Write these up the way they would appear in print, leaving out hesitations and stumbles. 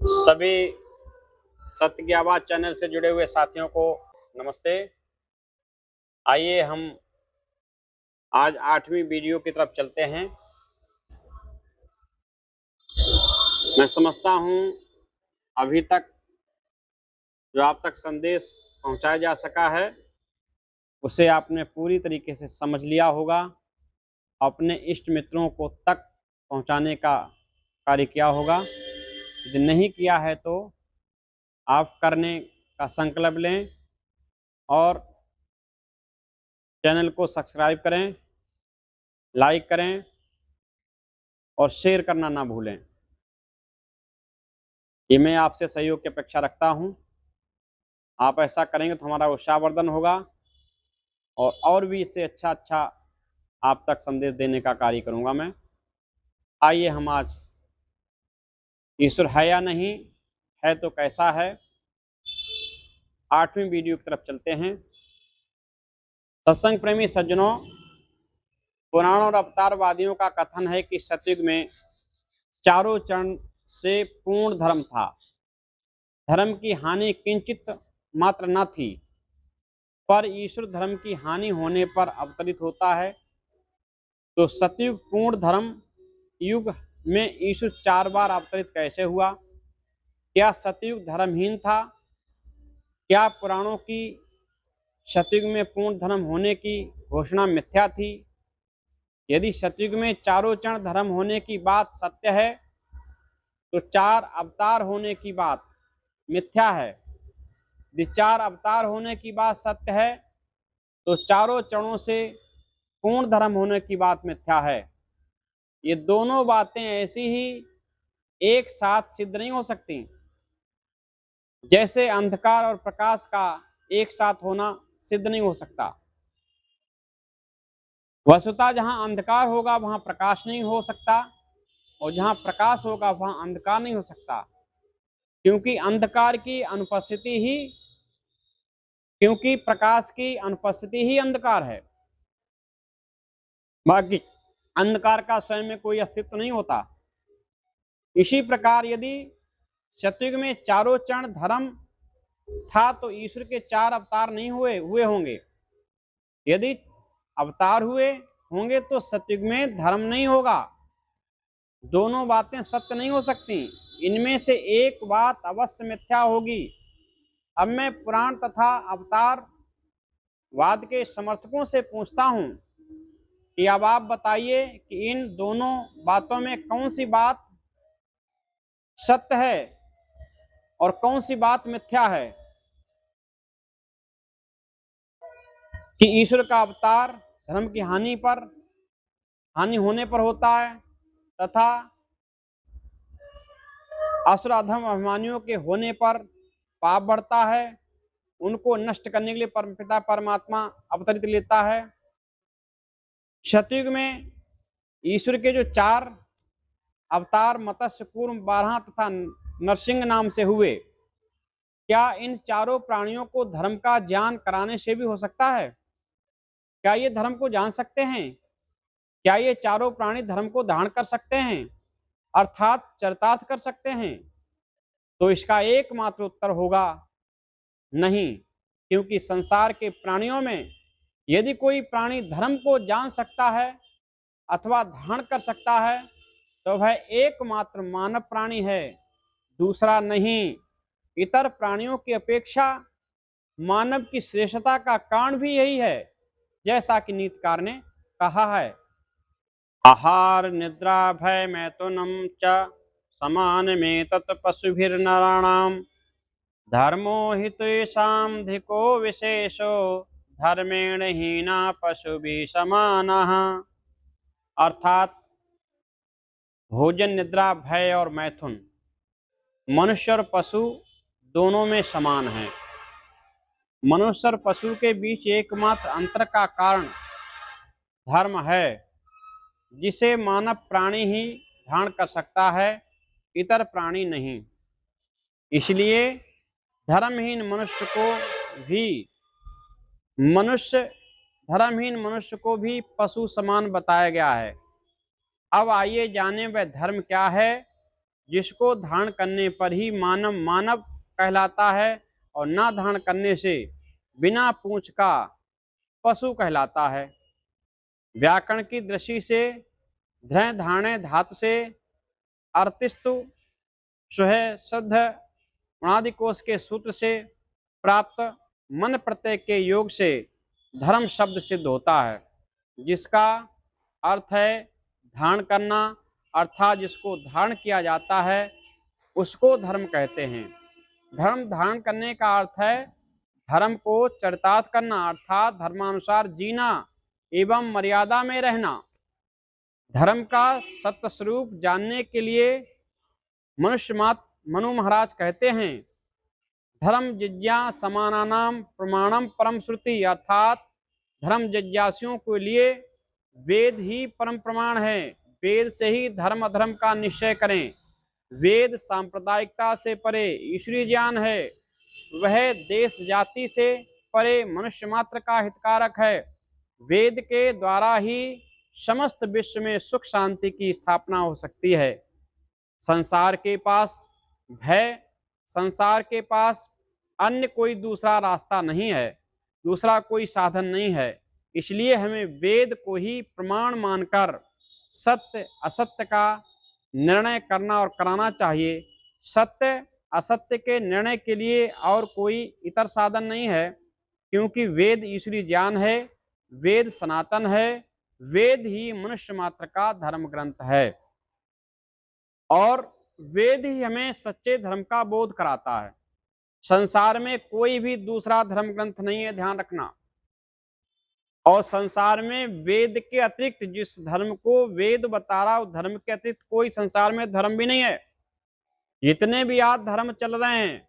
सभी सत्य की आवाज चैनल से जुड़े हुए साथियों को नमस्ते। आइए हम आज 8वीं वीडियो की तरफ चलते हैं। मैं समझता हूं अभी तक जो आप तक संदेश पहुंचाया जा सका है उसे आपने पूरी तरीके से समझ लिया होगा। अपने इष्ट मित्रों को तक पहुंचाने का कार्य किया होगा। यदि नहीं किया है तो आप करने का संकल्प लें और चैनल को सब्सक्राइब करें, लाइक करें और शेयर करना ना भूलें। ये मैं आपसे सहयोग की अपेक्षा रखता हूं। आप ऐसा करेंगे तो हमारा उत्साहवर्धन होगा और भी इससे अच्छा आप तक संदेश देने का कार्य करूंगा मैं। आइए हम आज ईश्वर है या नहीं है तो कैसा है 8वीं वीडियो की तरफ चलते हैं। सत्संग प्रेमी सज्जनों, पुराण और अवतारवादियों का कथन है कि सतयुग में चारों चरण से पूर्ण धर्म था। धर्म की हानि किंचित मात्र न थी, पर ईश्वर धर्म की हानि होने पर अवतरित होता है। तो सतयुग पूर्ण धर्म युग में ईश्वर 4 बार अवतरित कैसे हुआ? क्या सतयुग धर्महीन था? क्या पुराणों की सतयुग में पूर्ण धर्म होने की घोषणा मिथ्या थी? यदि सतयुग में चारों चरण धर्म होने की बात सत्य है तो 4 अवतार होने की बात मिथ्या है। यदि 4 अवतार होने की बात सत्य है तो चारों चरणों से पूर्ण धर्म होने की बात मिथ्या है। ये दोनों बातें ऐसी ही एक साथ सिद्ध नहीं हो सकती जैसे अंधकार और प्रकाश का एक साथ होना सिद्ध नहीं हो सकता। वस्तुतः जहां अंधकार होगा वहां प्रकाश नहीं हो सकता और जहां प्रकाश होगा वहां अंधकार नहीं हो सकता, क्योंकि प्रकाश की अनुपस्थिति ही अंधकार है। बाकी अंधकार का स्वयं में कोई अस्तित्व नहीं होता। इसी प्रकार यदि सतयुग में चारों चरण धर्म था तो ईश्वर के 4 अवतार नहीं हुए होंगे। यदि अवतार हुए होंगे तो सतयुग में धर्म नहीं होगा। दोनों बातें सत्य नहीं हो सकती, इनमें से एक बात अवश्य मिथ्या होगी। अब मैं पुराण तथा अवतार वाद के समर्थकों से पूछता हूं कि अब आप बताइए कि इन दोनों बातों में कौन सी बात सत्य है और कौन सी बात मिथ्या है। कि ईश्वर का अवतार धर्म की हानि होने पर होता है तथा असुर अधम अभिमानियों के होने पर पाप बढ़ता है। उनको नष्ट करने के लिए परमपिता परमात्मा अवतरित लेता है। सतयुग में ईश्वर के जो 4 अवतार मत्स्य कूर्म बारहा तथा नरसिंह नाम से हुए, क्या इन चारों प्राणियों को धर्म का ज्ञान कराने से भी हो सकता है? क्या ये धर्म को जान सकते हैं? क्या ये चारों प्राणी धर्म को धारण कर सकते हैं अर्थात चरितार्थ कर सकते हैं? तो इसका एकमात्र उत्तर होगा नहीं, क्योंकि संसार के प्राणियों में यदि कोई प्राणी धर्म को जान सकता है अथवा धारण कर सकता है तो वह एकमात्र मानव प्राणी है, दूसरा नहीं। इतर प्राणियों की अपेक्षा मानव की श्रेष्ठता का कारण भी यही है, जैसा कि नीतिकार ने कहा है। आहार निद्रा भय मैथुनम च समान में तत् पशुभिर्नराणाम धर्मो हि तेषां धिको विशेषो धर्मेण हीना पशुभिः समानः। अर्थात भोजन निद्रा भय और मैथुन मनुष्य और पशु दोनों में समान है। मनुष्य और पशु के बीच एकमात्र अंतर का कारण धर्म है, जिसे मानव प्राणी ही धारण कर सकता है, इतर प्राणी नहीं। इसलिए धर्महीन मनुष्य को भी पशु समान बताया गया है। अब आइए जाने वह धर्म क्या है जिसको धारण करने पर ही मानव मानव कहलाता है और ना धारण करने से बिना पूंछ का पशु कहलाता है। व्याकरण की दृष्टि से ध्रय धारणे धातु से अर्तिस्तु स्वह शुद्ध अनादि कोश के सूत्र से प्राप्त मन प्रत्यय के योग से धर्म शब्द सिद्ध होता है, जिसका अर्थ है धारण करना, अर्थात जिसको धारण किया जाता है उसको धर्म कहते हैं। धर्म धारण करने का अर्थ है धर्म को चरितार्थ करना, अर्थात धर्मानुसार जीना एवं मर्यादा में रहना। धर्म का सत्य स्वरूप जानने के लिए मनु महाराज कहते हैं, धर्म जिज्ञा समानानाम प्रमाणम परम श्रुति, अर्थात धर्म जिज्ञासियों के लिए वेद ही परम प्रमाण है। वेद से ही धर्म अधर्म का निश्चय करें। वेद सांप्रदायिकता से परे ईश्वरीय ज्ञान है। वह देश जाति से परे मनुष्य मात्र का हितकारक है। वेद के द्वारा ही समस्त विश्व में सुख शांति की स्थापना हो सकती है। संसार के पास भय, संसार के पास अन्य कोई दूसरा रास्ता नहीं है, दूसरा कोई साधन नहीं है। इसलिए हमें वेद को ही प्रमाण मानकर सत्य असत्य का निर्णय करना और कराना चाहिए। सत्य असत्य के निर्णय के लिए और कोई इतर साधन नहीं है, क्योंकि वेद ईश्वरीय ज्ञान है, वेद सनातन है, वेद ही मनुष्य मात्र का धर्म ग्रंथ है और वेद ही हमें सच्चे धर्म का बोध कराता है। संसार में कोई भी दूसरा धर्म ग्रंथ नहीं है, ध्यान रखना। और संसार में वेद के अतिरिक्त जिस धर्म को वेद बता रहा, उस धर्म के अतिरिक्त कोई संसार में धर्म भी नहीं है। जितने भी आज धर्म चल रहे हैं,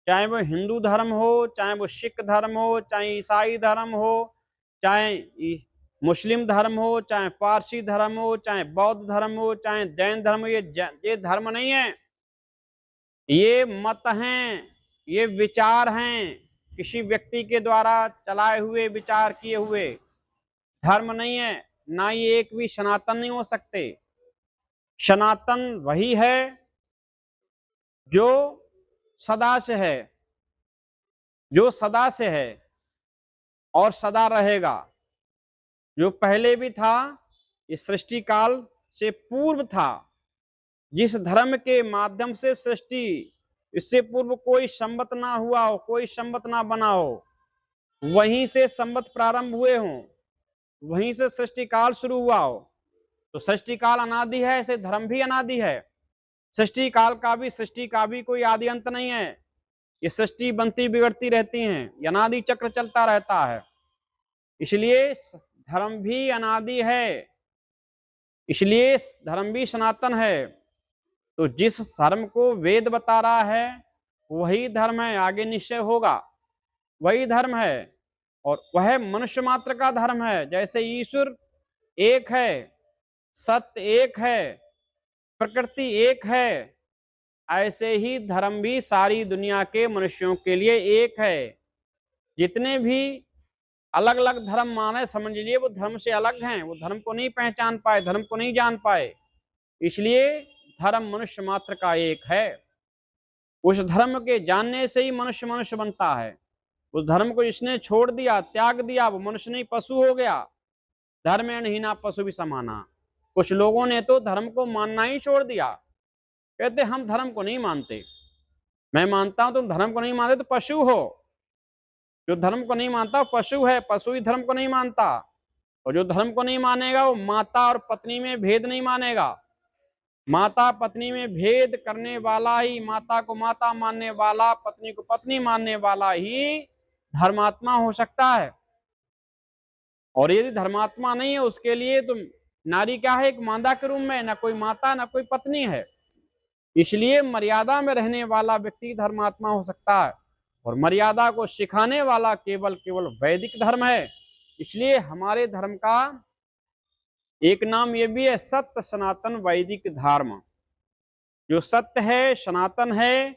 चाहे वो हिंदू धर्म हो, चाहे वो सिख धर्म हो, चाहे ईसाई धर्म हो, चाहे मुस्लिम धर्म हो, चाहे पारसी धर्म हो, चाहे बौद्ध धर्म हो, चाहे जैन धर्म हो, ये धर्म नहीं है, ये मत हैं, ये विचार हैं, किसी व्यक्ति के द्वारा चलाए हुए विचार किए हुए, धर्म नहीं है। ना ये एक भी सनातन नहीं हो सकते। सनातन वही है जो सदा से है, जो सदा से है और सदा रहेगा, जो पहले भी था, इस सृष्टि काल से पूर्व था। जिस धर्म के माध्यम से सृष्टि, इससे पूर्व कोई संवत ना हुआ हो, कोई संवत ना बना हो, वहीं से संवत प्रारंभ हुए हों, वहीं से सृष्टि काल शुरू हुआ हो, तो सृष्टि काल अनादि है, ऐसे धर्म भी अनादि है। सृष्टि काल का भी कोई आदि अंत नहीं है। ये सृष्टि बनती बिगड़ती रहती हैं, ये अनादि चक्र चलता रहता है। इसलिए धर्म भी अनादि है, इसलिए धर्म भी सनातन है। तो जिस धर्म को वेद बता रहा है वही धर्म है, आगे निश्चय होगा, वही धर्म है और वह मनुष्य मात्र का धर्म है। जैसे ईश्वर एक है, सत्य एक है, प्रकृति एक है, ऐसे ही धर्म भी सारी दुनिया के मनुष्यों के लिए एक है। जितने भी अलग अलग धर्म माने, समझ लीजिए वो धर्म से अलग हैं, वो धर्म को नहीं पहचान पाए, धर्म को नहीं जान पाए। इसलिए धर्म मनुष्य मात्र का एक है। उस धर्म के जानने से ही मनुष्य मनुष्य बनता है। उस धर्म को जिसने छोड़ दिया, त्याग दिया, वो मनुष्य नहीं पशु हो गया। धर्मेण हीना पशु भी समाना। कुछ लोगों ने तो धर्म को मानना ही छोड़ दिया, कहते हम धर्म को नहीं मानते। मैं मानता हूं तुम धर्म को नहीं मानते तो पशु हो। जो धर्म को नहीं मानता वो पशु है, पशु ही धर्म को नहीं मानता। और जो धर्म को नहीं मानेगा वो माता और पत्नी में भेद नहीं मानेगा। माता पत्नी में भेद करने वाला ही, माता को माता मानने वाला, पत्नी को पत्नी मानने वाला ही धर्मात्मा हो सकता है। और यदि धर्मात्मा नहीं है, उसके लिए तुम नारी क्या है, एक मादा के रूप में, ना कोई माता ना कोई पत्नी है। इसलिए मर्यादा में रहने वाला व्यक्ति धर्मात्मा हो सकता है और मर्यादा को सिखाने वाला केवल वैदिक धर्म है। इसलिए हमारे धर्म का एक नाम ये भी है, सत्य सनातन वैदिक धर्म। जो सत्य है, सनातन है,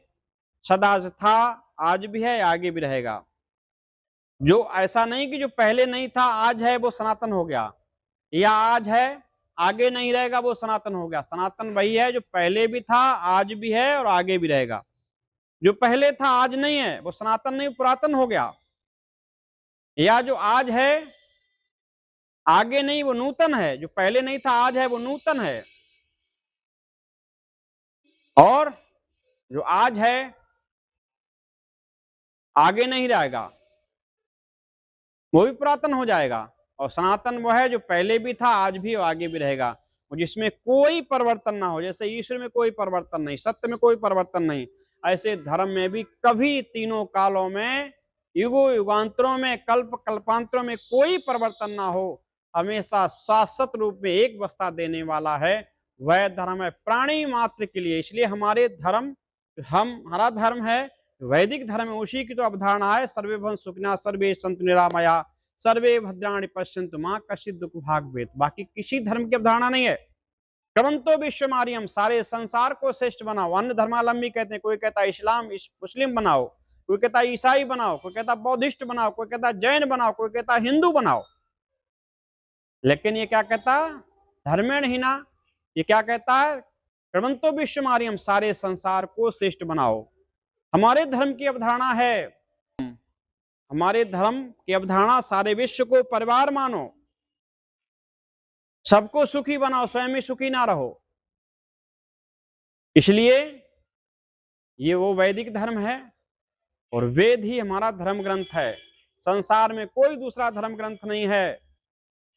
सदा से था, आज भी है, आगे भी रहेगा। जो ऐसा नहीं कि जो पहले नहीं था आज है वो सनातन हो गया, या आज है आगे नहीं रहेगा वो सनातन हो गया। सनातन वही है जो पहले भी था, आज भी है और आगे भी रहेगा। जो पहले था आज नहीं है वो सनातन नहीं, पुरातन हो गया। या जो आज है आगे नहीं वो नूतन है, जो पहले नहीं था आज है वो नूतन है। और जो आज है आगे नहीं रहेगा, वो भी पुरातन हो जाएगा। और सनातन वो है जो पहले भी था, आज भी और आगे भी रहेगा, और जिसमें कोई परिवर्तन ना हो। जैसे ईश्वर में कोई परिवर्तन नहीं, सत्य में कोई परिवर्तन नहीं, ऐसे धर्म में भी कभी तीनों कालों में, युगों युगांतरों में, कल्प कल्पांतरों में कोई परिवर्तन ना हो, हमेशा शाश्वत रूप में एक अवस्था देने वाला है, वह धर्म है प्राणी मात्र के लिए। इसलिए हमारे धर्म, हमारा धर्म है वैदिक धर्म है, उसी की तो अवधारणा है, सर्वे भवन्तु सुखिनः सर्वे सन्तु निरामया सर्वे भद्राणि पश्यन्तु मां कश्चित् दुःख भाग् भवेत्। बाकी किसी धर्म की अवधारणा नहीं है। क्रमंतो विश्वमार्यम, सारे संसार को श्रेष्ठ बनाओ। अन्य धर्मावलंबी कहते हैं, कोई कहता है इस्लाम मुस्लिम बनाओ, कोई कहता है ईसाई बनाओ, कोई कहता है बौद्धिस्ट बनाओ, कोई कहता है जैन बनाओ, कोई कहता है हिंदू बनाओ। लेकिन ये क्या कहता, धर्मेण हीना, ये क्या कहता है, क्रमंतो विश्वमार्यम, सारे संसार को श्रेष्ठ बनाओ। हमारे धर्म की अवधारणा है, हमारे धर्म की अवधारणा सारे विश्व को परिवार मानो, सबको सुखी बनाओ, स्वयं ही सुखी ना रहो। इसलिए ये वो वैदिक धर्म है और वेद ही हमारा धर्म ग्रंथ है। संसार में कोई दूसरा धर्म ग्रंथ नहीं है।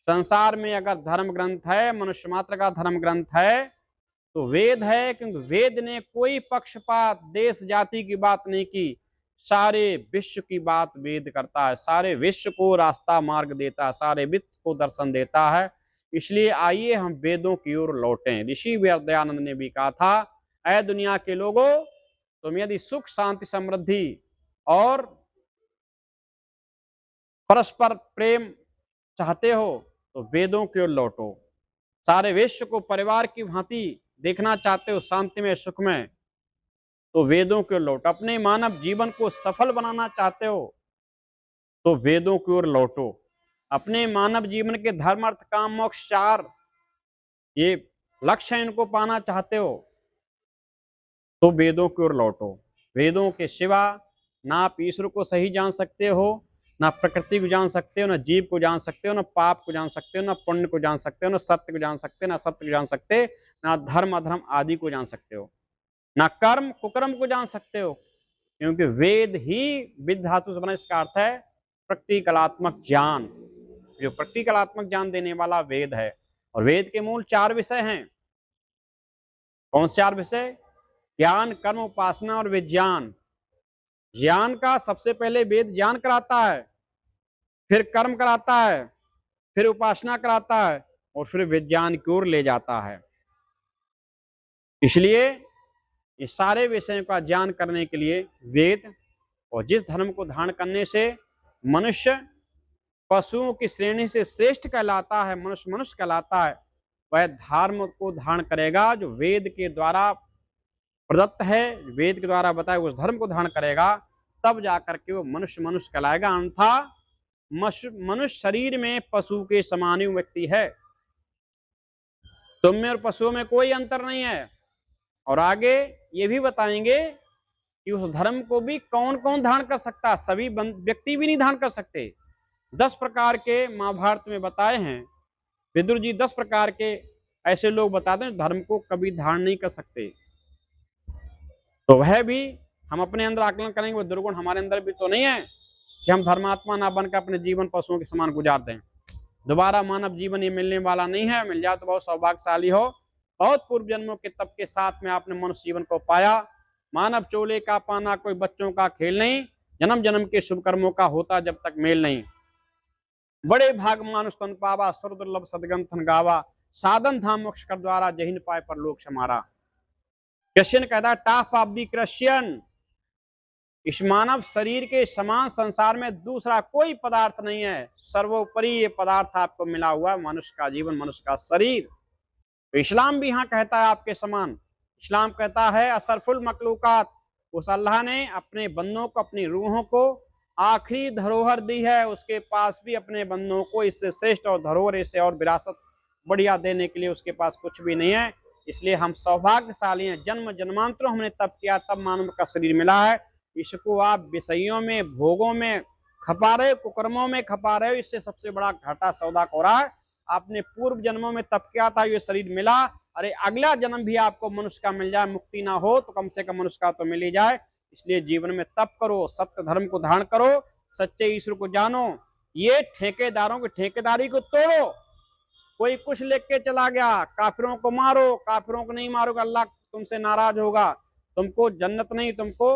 संसार में अगर धर्म ग्रंथ है, मनुष्य मात्र का धर्म ग्रंथ है, तो वेद है, क्योंकि वेद ने कोई पक्षपात, देश जाति की बात नहीं की, सारे विश्व की बात वेद करता है, सारे विश्व को रास्ता मार्ग देता है, सारे विश्व को दर्शन देता है। इसलिए आइए हम वेदों की ओर लौटें। ऋषि दयानंद ने भी कहा था, ऐ दुनिया के लोगों, तुम यदि सुख शांति समृद्धि और परस्पर प्रेम चाहते हो तो वेदों की ओर लौटो। सारे विश्व को परिवार की भांति देखना चाहते हो, शांति में सुख में, तो वेदों की ओर लौटो। अपने मानव जीवन को सफल बनाना चाहते हो तो वेदों की ओर लौटो। अपने मानव जीवन के धर्म अर्थ काम मोक्ष 4 ये लक्ष्य है, इनको पाना चाहते हो तो वेदों की ओर लौटो। वेदों के सिवा ना आप ईश्वर को सही जान सकते हो, ना प्रकृति को जान सकते हो, ना जीव को जान सकते हो, ना पाप को जान सकते हो, ना पुण्य को जान सकते हो, ना सत्य को जान सकते हो, ना सत्य को जान सकते, ना धर्म अधर्म आदि को जान सकते हो, ना कर्म कुकर्म को जान सकते हो, क्योंकि वेद ही विद धातु से बना। इसका अर्थ है प्रैक्टिकलात्मक ज्ञान, जो प्रैक्टिकलात्मक ज्ञान देने वाला वेद है। और वेद के मूल 4 विषय हैं। कौन से 4 विषय? ज्ञान, कर्म, उपासना और विज्ञान। ज्ञान का सबसे पहले वेद ज्ञान कराता है, फिर कर्म कराता है, फिर उपासना कराता है और फिर विज्ञान की ओर ले जाता है। इसलिए ये सारे विषयों का ज्ञान करने के लिए वेद, और जिस धर्म को धारण करने से मनुष्य पशुओं की श्रेणी से श्रेष्ठ कहलाता है, मनुष्य मनुष्य कहलाता है, वह धर्म को धारण करेगा जो वेद के द्वारा प्रदत्त है, वेद के द्वारा बताए उस धर्म को धारण करेगा, तब जाकर के वो मनुष्य मनुष्य कहलाएगा। अन्यथा मनुष्य शरीर में पशु के समान ही व्यक्ति है। तुम में और पशुओं में कोई अंतर नहीं है। और आगे ये भी बताएंगे कि उस धर्म को भी कौन कौन धारण कर सकता है। सभी व्यक्ति भी नहीं धारण कर सकते। 10 प्रकार के महाभारत में बताए हैं। विदुर जी 10 प्रकार के ऐसे लोग बताते हैं धर्म को कभी धारण नहीं कर सकते। तो वह भी हम अपने अंदर आकलन करेंगे, वो दुर्गुण हमारे अंदर भी तो नहीं है कि हम धर्मात्मा ना बनकर अपने जीवन पशुओं के समान गुजार दें। दोबारा मानव जीवन ये मिलने वाला नहीं है। मिल जाए तो बहुत सौभाग्यशाली हो। बहुत पूर्व जन्मों के तप के साथ में आपने मनुष्य जीवन को पाया। मानव चोले का पाना कोई बच्चों का खेल नहीं, जन्म जन्म के शुभ कर्मों का होता जब तक मेल नहीं। बड़े भाग मानुष तन पावा, सुर दुर्लभ सदगंथन गावा, साधन धाम मोक्ष कर द्वारा जहिन पाए पर लोक समारा। क्रिश्चियन कहता है टाफ ऑफ दी क्रिश्चियन, इस मानव शरीर के समान संसार में दूसरा कोई पदार्थ नहीं है। सर्वोपरि ये पदार्थ आपको मिला हुआ है, मनुष्य का जीवन, मनुष्य का शरीर। तो इस्लाम भी यहाँ कहता है आपके समान। इस्लाम कहता है असरफुल मखलूकात, उस अल्लाह ने अपने बंदों को, अपनी रूहों को आखिरी धरोहर दी है, उसके पास भी अपने बंदों को इससे श्रेष्ठ और धरोहर से और विरासत बढ़िया देने के लिए उसके पास कुछ भी नहीं है। इसलिए हम सौभाग्यशाली हैं, जन्म जन्मांतरों हमने तप किया, तब मानव का शरीर मिला है। इसको आप विषयों में, भोगों में खपा रहे हो, कुकर्मों में खपा रहे हो, इससे सबसे बड़ा घाटा सौदा हो रहा है। आपने पूर्व जन्मों में तप किया था, ये शरीर मिला, अरे अगला जन्म भी आपको मनुष्य का मिल जाए, मुक्ति ना हो तो कम से कम मनुष्य का तो मिल ही जाए। इसलिए जीवन में तप करो, सत्य धर्म को धारण करो, सच्चे ईश्वर को जानो। ये ठेकेदारों की ठेकेदारी को तोड़ो। कोई कुछ लेके के चला गया, काफिरों को मारो, काफिरों को नहीं मारोगे अल्लाह तुमसे नाराज होगा, तुमको जन्नत नहीं तुमको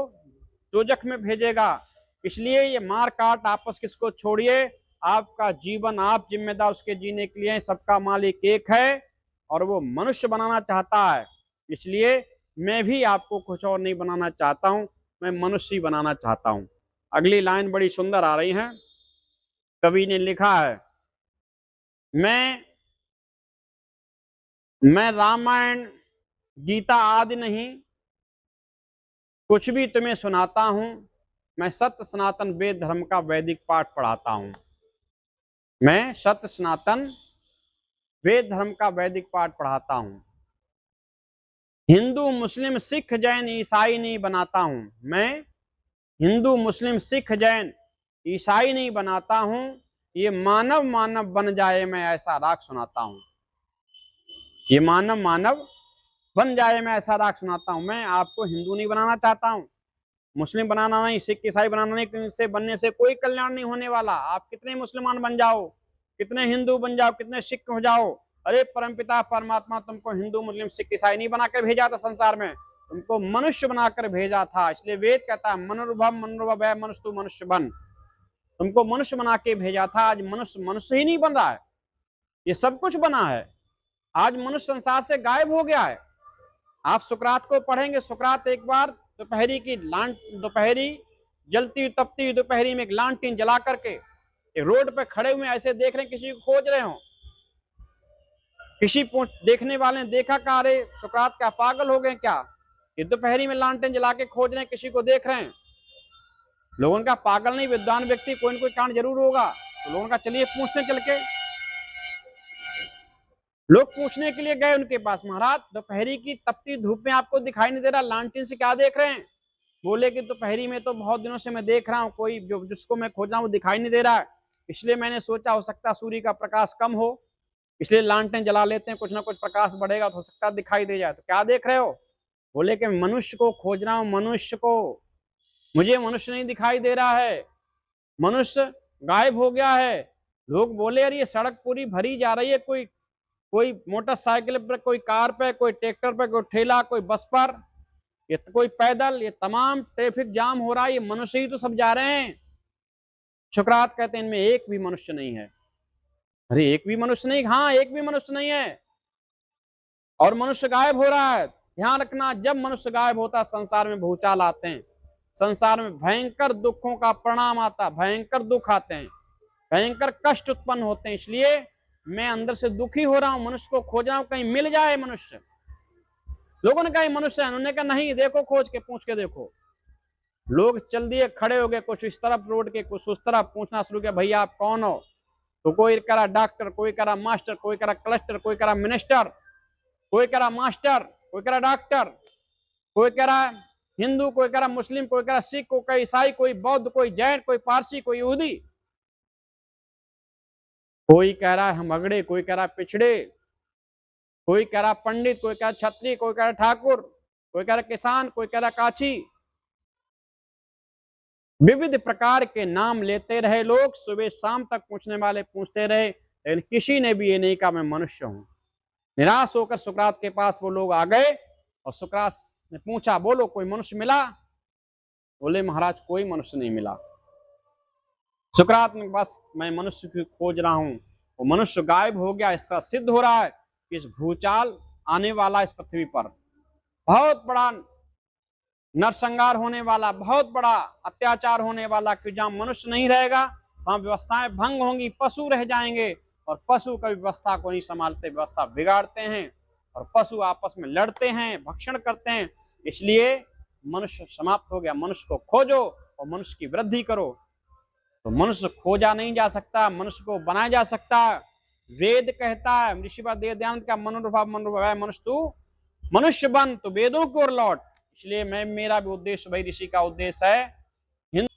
दोजख में भेजेगा। इसलिए ये मार काट आपस किसको छोड़िए। आपका जीवन आप जिम्मेदार उसके जीने के लिए, सबका मालिक एक है और वो मनुष्य बनाना चाहता है। इसलिए मैं भी आपको कुछ और नहीं बनाना चाहता हूं, मैं मनुष्य ही बनाना चाहता हूं। अगली लाइन बड़ी सुंदर आ रही है। कवि ने लिखा है, मैं रामायण गीता आदि नहीं, कुछ भी तुम्हें सुनाता हूं। मैं सत्य सनातन वेद धर्म का वैदिक पाठ पढ़ाता हूं। मैं सत्य सनातन वेद धर्म का वैदिक पाठ पढ़ाता हूं। हिंदू मुस्लिम सिख जैन ईसाई नहीं बनाता हूं। मैं हिंदू मुस्लिम सिख जैन ईसाई नहीं बनाता हूं। ये मानव मानव बन जाए मैं ऐसा राग सुनाता हूं। ये मानव मानव बन जाए मैं ऐसा राग सुनाता हूं। मैं आपको हिंदू नहीं बनाना चाहता हूं, मुस्लिम बनाना नहीं, सिख ईसाई बनाना नहीं, क्योंकि इससे बनने से कोई कल्याण नहीं होने वाला। आप कितने मुसलमान बन जाओ, कितने हिंदू बन जाओ, कितने सिख हो जाओ, अरे परमपिता परमात्मा तुमको हिंदू मुस्लिम सिख ईसाई नहीं बनाकर भेजा था संसार में, तुमको मनुष्य बनाकर भेजा था। इसलिए वेद कहता है मनुर्भव मनुर्भव है मनुष्य, तू मनुष्य बन। तुमको मनुष्य बना के भेजा था। आज मनुष्य मनुष्य ही नहीं बन रहा है, ये सब कुछ बना है। आज मनुष्य संसार से गायब हो गया है। आप सुकरात को पढ़ेंगे, सुकरात एक बार दोपहरी जलती तपती दोपहरी में एक लांटीन जला करके रोड पे खड़े हुए ऐसे देख रहे हैं, किसी को खोज रहे हो। किसी देखने वाले ने देखा, कहा अरे सुकरात क्या पागल हो गए क्या, ये दोपहरी में लांटीन जला के खोज रहे हैं, किसी को देख रहे हैं। लोगों का पागल नहीं, विद्वान व्यक्ति कोई न कोई कारण जरूर होगा। तो लोगों का चलिए पूछने चल के, लोग पूछने के लिए गए उनके पास, महाराज दोपहरी की तपती धूप में आपको दिखाई नहीं दे रहा, लालटेन से क्या देख रहे हैं। बोले कि दोपहरी में तो बहुत दिनों से मैं देख रहा हूँ, कोई जिसको मैं खोज रहा हूँ वो दिखाई नहीं दे रहा है, इसलिए मैंने सोचा हो सकता सूर्य का प्रकाश कम हो, इसलिए लालटेन जला लेते हैं, कुछ ना कुछ प्रकाश बढ़ेगा तो हो सकता दिखाई दे जाए। तो क्या देख रहे हो। बोले कि मनुष्य को खोज रहा हूँ, मनुष्य को, मुझे मनुष्य नहीं दिखाई दे रहा है, मनुष्य गायब हो गया है। लोग बोले अरे ये सड़क पूरी भरी जा रही है, कोई मोटरसाइकिल पर, कोई कार पे, कोई ट्रैक्टर पे, कोई ठेला, कोई बस पर, ये कोई पैदल, ये तमाम ट्रैफिक जाम हो रहा है, ये मनुष्य ही तो सब जा रहे हैं। सुकरात कहते हैं इनमें एक भी मनुष्य नहीं है। अरे एक भी मनुष्य नहीं, हाँ एक भी मनुष्य नहीं है और मनुष्य गायब हो रहा है। ध्यान रखना, जब मनुष्य गायब होता है संसार में भूचाल आते हैं, संसार में भयंकर दुखों का परिणाम आता, भयंकर दुख आते हैं, भयंकर कष्ट उत्पन्न होते हैं। इसलिए मैं अंदर से दुखी हो रहा हूं, मनुष्य को खोज रहा हूं, कहीं मिल जाए मनुष्य। लोगों ने कहा मनुष्य है, उन्होंने कहा नहीं, देखो खोज के, पूछ के देखो। लोग चल दिए, खड़े हो गए, कुछ इस तरफ रोड के, कुछ उस तरफ, पूछना शुरू किया भैया आप कौन हो। तो कोई करा डॉक्टर, कोई करा मास्टर, कोई करा कलेक्टर, कोई करा मिनिस्टर, कोई करा मास्टर, कोई करा डॉक्टर, कोई करा हिंदू, कोई करा मुस्लिम, कोई करा सिख, कोई ईसाई, कोई बौद्ध, कोई जैन, कोई पारसी, कोई यहूदी। कोई कह रहा है हम अगड़े, कोई कह रहा पिछड़े, कोई कह रहा पंडित, कोई कह रहा छत्री, कोई कह रहा ठाकुर, कोई कह रहा किसान, कोई कह रहा काची। विविध प्रकार के नाम लेते रहे लोग, सुबह शाम तक पूछने वाले पूछते रहे, लेकिन किसी ने भी ये नहीं कहा मैं मनुष्य हूं। निराश होकर सुकरात के पास वो लोग आ गए और सुकरात ने पूछा बोलो कोई मनुष्य मिला। बोले महाराज कोई मनुष्य नहीं मिला। सुकरात ने बस मैं मनुष्य की खोज रहा हूं, वो मनुष्य गायब हो गया। इसका सिद्ध हो रहा है कि इस भूचाल आने वाला, इस पृथ्वी पर बहुत बड़ा नरसंहार होने वाला, बहुत बड़ा अत्याचार होने वाला, कि जहां मनुष्य नहीं रहेगा वहां व्यवस्थाएं भंग होंगी, पशु रह जाएंगे और पशु कभी व्यवस्था को नहीं संभालते, व्यवस्था बिगाड़ते हैं और पशु आपस में लड़ते हैं, भक्षण करते हैं। इसलिए मनुष्य समाप्त हो गया। मनुष्य को खोजो और मनुष्य की वृद्धि करो। तो मनुष्य खोजा नहीं जा सकता, मनुष्य को बनाया जा सकता है। वेद कहता है, ऋषिवर दयानंद का मनोभाव मनुष्य तू मनुष्य बन तो वेदों की ओर लौट। इसलिए मेरा भी उद्देश्य भाई ऋषि का उद्देश्य है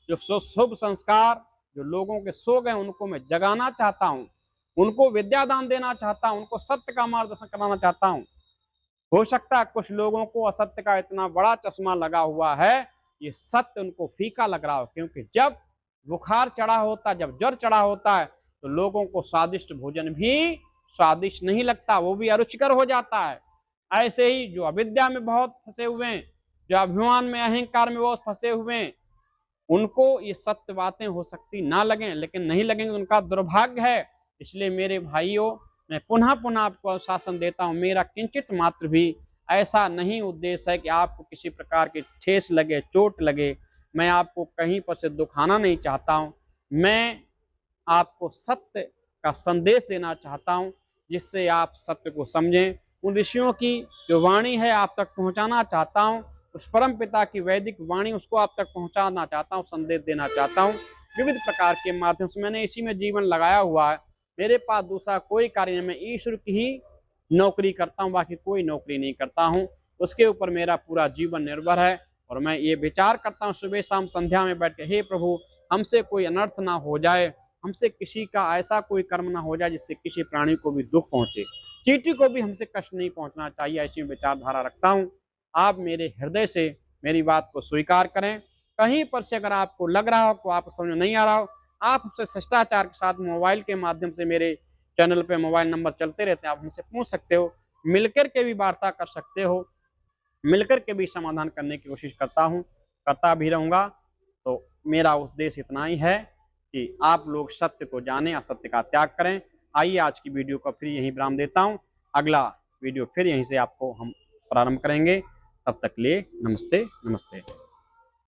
जो शुभ संस्कार जो लोगों के सो गए उनको मैं जगाना चाहता हूँ, उनको विद्यादान देना चाहता हूँ, उनको सत्य का मार्गदर्शन कराना चाहता हूँ। हो सकता है कुछ लोगों को असत्य का इतना बड़ा चश्मा लगा हुआ है, ये सत्य उनको फीका लग रहा हो, क्योंकि जब बुखार चढ़ा होता है, जब ज्वर चढ़ा होता है तो लोगों को स्वादिष्ट भोजन भी स्वादिष्ट नहीं लगता, वो भी अरुचिकर हो जाता है। ऐसे ही जो अविद्या में बहुत फंसे हुए हैं, जो अभिमान में अहंकार में बहुत फंसे हुए हैं, उनको ये सत्य बातें हो सकती ना लगें, लेकिन नहीं लगेंगे उनका दुर्भाग्य है। इसलिए मेरे भाइयों, मैं पुनः पुनः आपको आश्वासन देता हूं, मेरा किंचित मात्र भी ऐसा नहीं उद्देश्य है कि आपको किसी प्रकार की ठेस लगे, चोट लगे। मैं आपको कहीं पर से दुखाना नहीं चाहता हूं, मैं आपको सत्य का संदेश देना चाहता हूं, जिससे आप सत्य को समझें। उन ऋषियों की जो वाणी है आप तक पहुंचाना चाहता हूं, उस परम पिता की वैदिक वाणी उसको आप तक पहुंचाना चाहता हूं, संदेश देना चाहता हूं। विविध प्रकार के माध्यम से मैंने इसी में जीवन लगाया हुआ है, मेरे पास दूसरा कोई कार्य नहीं, मैं ईश्वर की ही नौकरी करता हूं, बाकी कोई नौकरी नहीं करता हूं। उसके ऊपर मेरा पूरा जीवन निर्भर है और मैं ये विचार करता हूं सुबह शाम संध्या में बैठ के, हे प्रभु हमसे कोई अनर्थ ना हो जाए, हमसे किसी का ऐसा कोई कर्म ना हो जाए जिससे किसी प्राणी को भी दुख पहुंचे, चींटी को भी हमसे कष्ट नहीं पहुंचना चाहिए, ऐसी विचारधारा रखता हूं। आप मेरे हृदय से मेरी बात को स्वीकार करें। कहीं पर से अगर आपको लग रहा हो को आप समझ नहीं आ रहा हो, आप हमसे शिष्टाचार के साथ मोबाइल के माध्यम से, मेरे चैनल पे मोबाइल नंबर चलते रहते हैं, आप हमसे पूछ सकते हो, मिलकर के भी वार्ता कर सकते हो, मिलकर के भी समाधान करने की कोशिश करता हूँ, करता भी रहूँगा। तो मेरा उद्देश्य इतना ही है कि आप लोग सत्य को जानें, असत्य का त्याग करें। आइए आज की वीडियो को फिर यहीं विराम देता हूँ, अगला वीडियो फिर यहीं से आपको हम प्रारंभ करेंगे। तब तक लिए नमस्ते नमस्ते।